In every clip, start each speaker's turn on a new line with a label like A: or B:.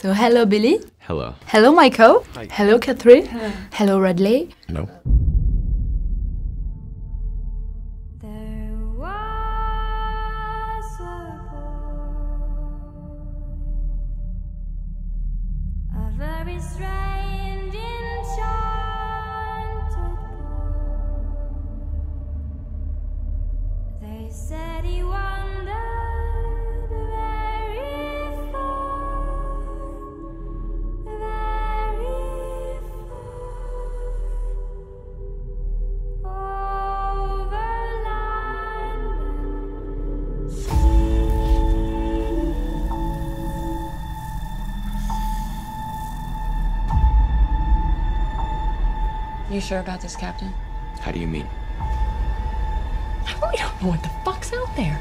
A: So hello Billy.
B: Hello.
A: Hello Michael.
C: Hi.
A: Hello Catherine.
D: Hello.
A: Hello Ridley.
C: Hello.
D: There was a boy, a very strange, enchanted boy. They said he wandered very far, very far, over land and sea.
E: You sure about this, Captain?
B: How do you mean?
E: I really don't know what the fuck's out there.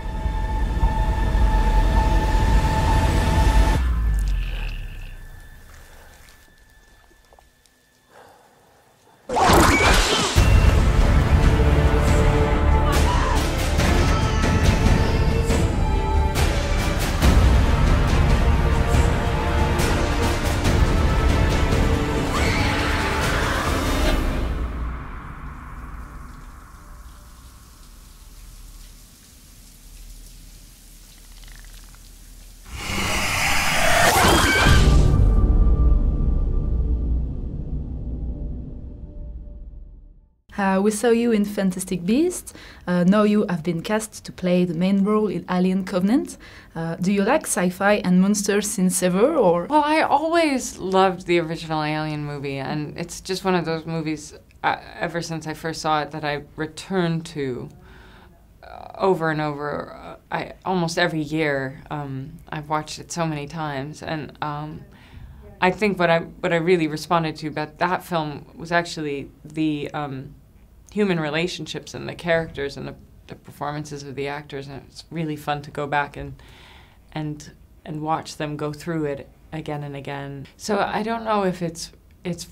A: We saw you in Fantastic Beasts. Now you have been cast to play the main role in Alien Covenant. Do you like sci-fi and monsters since ever, or?
E: Well, I always loved the original Alien movie, and it's just one of those movies, ever since I first saw it, that I returned to over and over. Almost every year. I've watched it so many times, and I think what I really responded to about that film was actually the human relationships and the characters and the performances of the actors, and it's really fun to go back and watch them go through it again and again. So I don't know if it's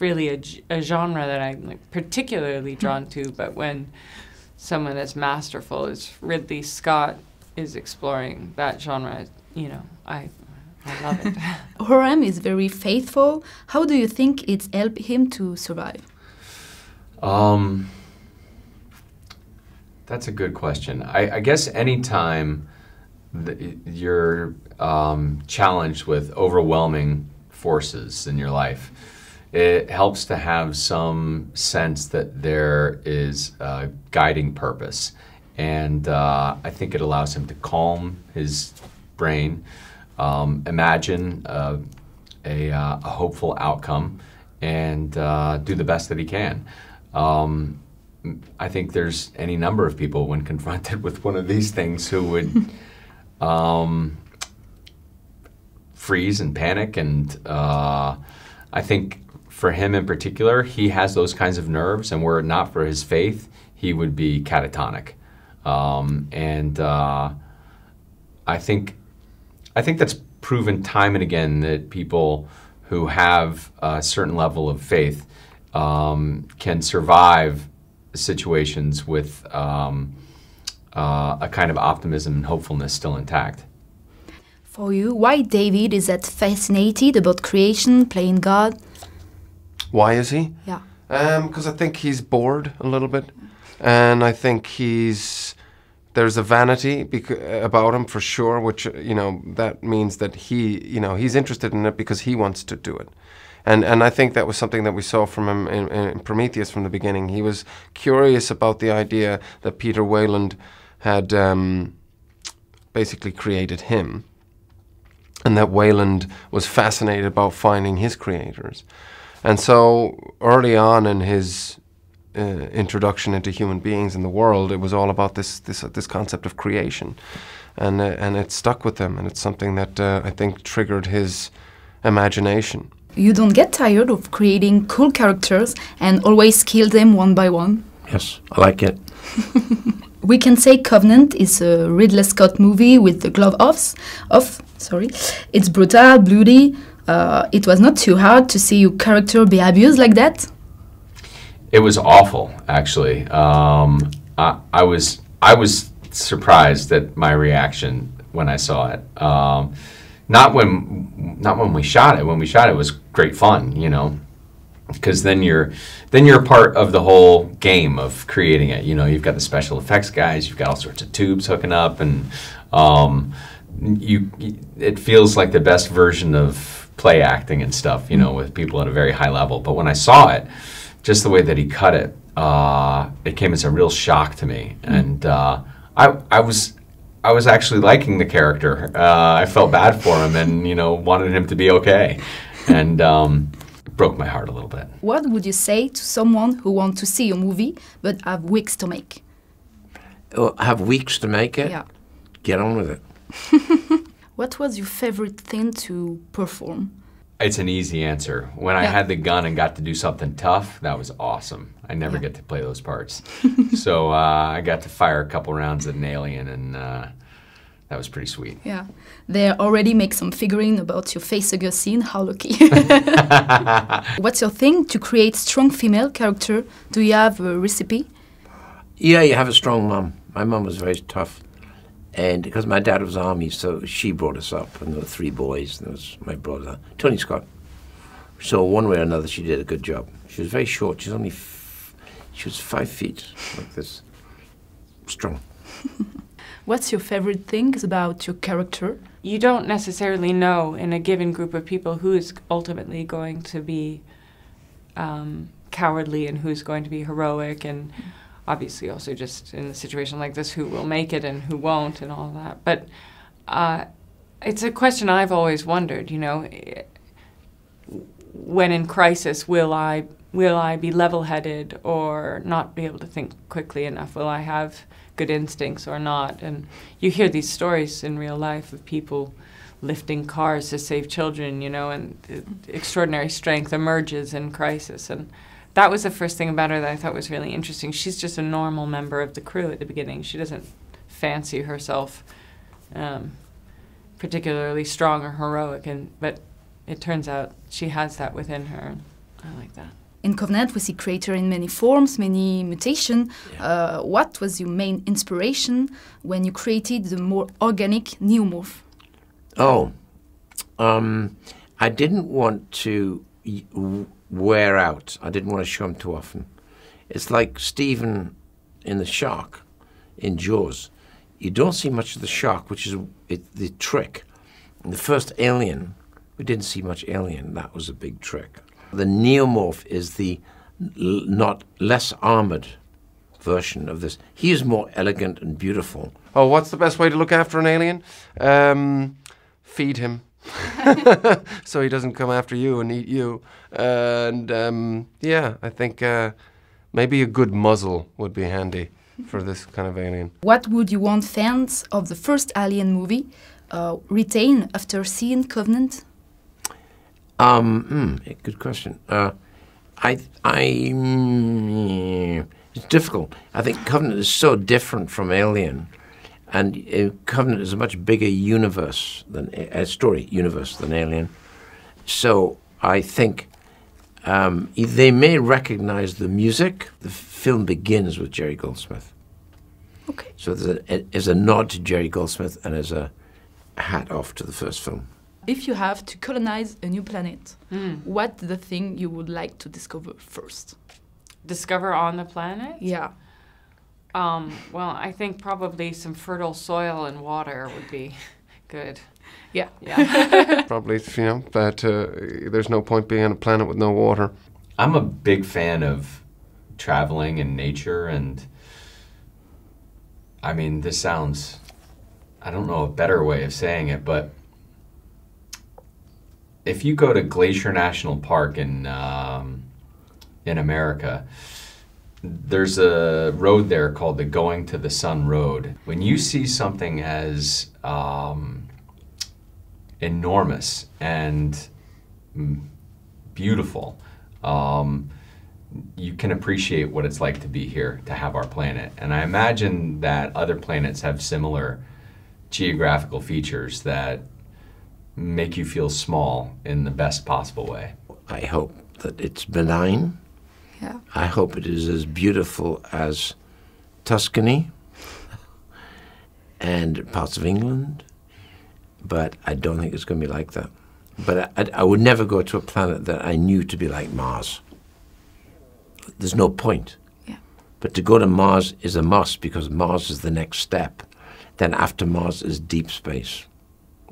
E: really a genre that I'm like particularly drawn to, but when someone as masterful as Ridley Scott is exploring that genre, you know, I love it.
A: Horam is very faithful. How do you think it's helped him to survive?
B: That's a good question. I guess anytime you're challenged with overwhelming forces in your life, it helps to have some sense that there is a guiding purpose. And I think it allows him to calm his brain, imagine a hopeful outcome, and do the best that he can. I think there's any number of people, when confronted with one of these things, who would freeze and panic. And I think for him in particular, he has those kinds of nerves, and were it not for his faith, he would be catatonic. I think that's proven time and again, that people who have a certain level of faith can survive situations with a kind of optimism and hopefulness still intact.
A: For you, why David is that fascinated about creation, playing God?
C: Why is he?
A: Yeah.
C: Because I think he's bored a little bit, and I think there's a vanity about him for sure, which, you know, that means that he's interested in it because he wants to do it. And I think that was something that we saw from him in Prometheus from the beginning. He was curious about the idea that Peter Weyland had basically created him, and that Weyland was fascinated about finding his creators. And so early on in his introduction into human beings in the world, it was all about this concept of creation, and it stuck with him, and it's something that I think triggered his imagination.
A: You don't get tired of creating cool characters and always kill them one by one?
C: Yes, I like it.
A: We can say Covenant is a Ridley Scott movie with the glove off. It's brutal, bloody. It was not too hard to see your character be abused like that?
B: It was awful, actually. I was surprised at my reaction when I saw it. not when we shot it. When we shot it, it was great fun, you know, because then you're a part of the whole game of creating it. You know, you've got the special effects guys, you've got all sorts of tubes hooking up, and it feels like the best version of play acting and stuff, you know, with people at a very high level. But when I saw it, just the way that he cut it, it came as a real shock to me, and I was actually liking the character. I felt bad for him, and you know, wanted him to be okay, and it broke my heart a little bit.
A: What would you say to someone who wants to see a movie but have weeks to make?
F: Oh, have weeks to make it?
A: Yeah.
F: Get on with it.
A: What was your favorite thing to perform?
B: It's an easy answer. When I had the gun and got to do something tough, that was awesome. I never get to play those parts. So I got to fire a couple rounds at an alien, and that was pretty sweet.
A: Yeah. They already make some figurine about your facehugger scene. How lucky. What's your thing to create strong female character? Do you have a recipe?
F: Yeah, you have a strong mum. My mum was very tough. And because my dad was Army, so she brought us up. And there were 3 boys, and there was my brother, Tony Scott. So one way or another, she did a good job. She was very short. She was only, she was 5 feet, like this. Strong.
E: What's your favorite things about your character? You don't necessarily know in a given group of people who is ultimately going to be cowardly and who's going to be heroic, and obviously also just in a situation like this, who will make it and who won't and all that. But it's a question I've always wondered, you know, when in crisis, will I be level-headed or not be able to think quickly enough? Will I have good instincts or not? And you hear these stories in real life of people lifting cars to save children, you know, and extraordinary strength emerges in crisis. And that was the first thing about her that I thought was really interesting. She's just a normal member of the crew at the beginning. She doesn't fancy herself particularly strong or heroic, but it turns out she has that within her. I like that.
A: In Covenant, we see creator in many forms, many mutations.
F: Yeah.
A: What was your main inspiration when you created the more organic neomorph?
F: Oh, I didn't want to wear out. I didn't want to show him too often. It's like Stephen in the shark in Jaws. You don't see much of the shark, which is the trick. In the first Alien, we didn't see much alien. That was a big trick. The neomorph is the not less armored version of this. He is more elegant and beautiful.
C: Oh, what's the best way to look after an alien? Feed him. So he doesn't come after you and eat you. And yeah, I think maybe a good muzzle would be handy for this kind of alien.
A: What would you want fans of the first Alien movie retain after seeing Covenant?
F: Good question. It's difficult. I think Covenant is so different from Alien, and Covenant is a much bigger universe than story universe than Alien. So I think they may recognize the music. The film begins with Jerry Goldsmith.
A: Okay.
F: So there's a nod to Jerry Goldsmith and there's a hat off to the first film.
A: If you have to colonize a new planet, what's the thing you would like to discover first?
E: Discover on the planet?
A: Yeah.
E: Well, I think probably some fertile soil and water would be good.
A: Yeah.
E: Yeah.
C: Probably, you know, that there's no point being on a planet with no water.
B: I'm a big fan of traveling in nature, and I mean, this sounds, I don't know a better way of saying it, but if you go to Glacier National Park in America, there's a road there called the Going to the Sun Road. When you see something as enormous and beautiful, you can appreciate what it's like to be here, to have our planet. And I imagine that other planets have similar geographical features that make you feel small in the best possible way.
F: I hope that it's benign.
A: Yeah.
F: I hope it is as beautiful as Tuscany and parts of England but I don't think it's going to be like that. But I would never go to a planet that I knew to be like Mars. There's no point.
A: Yeah.
F: But to go to Mars is a must, because Mars is the next step. Then after Mars is deep space.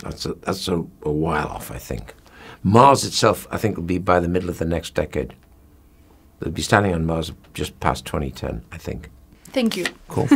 F: That's a while off, I think. Mars itself, I think, will be by the middle of the next decade. They'll be standing on Mars just past 2010, I think.
A: Thank you.
F: Cool.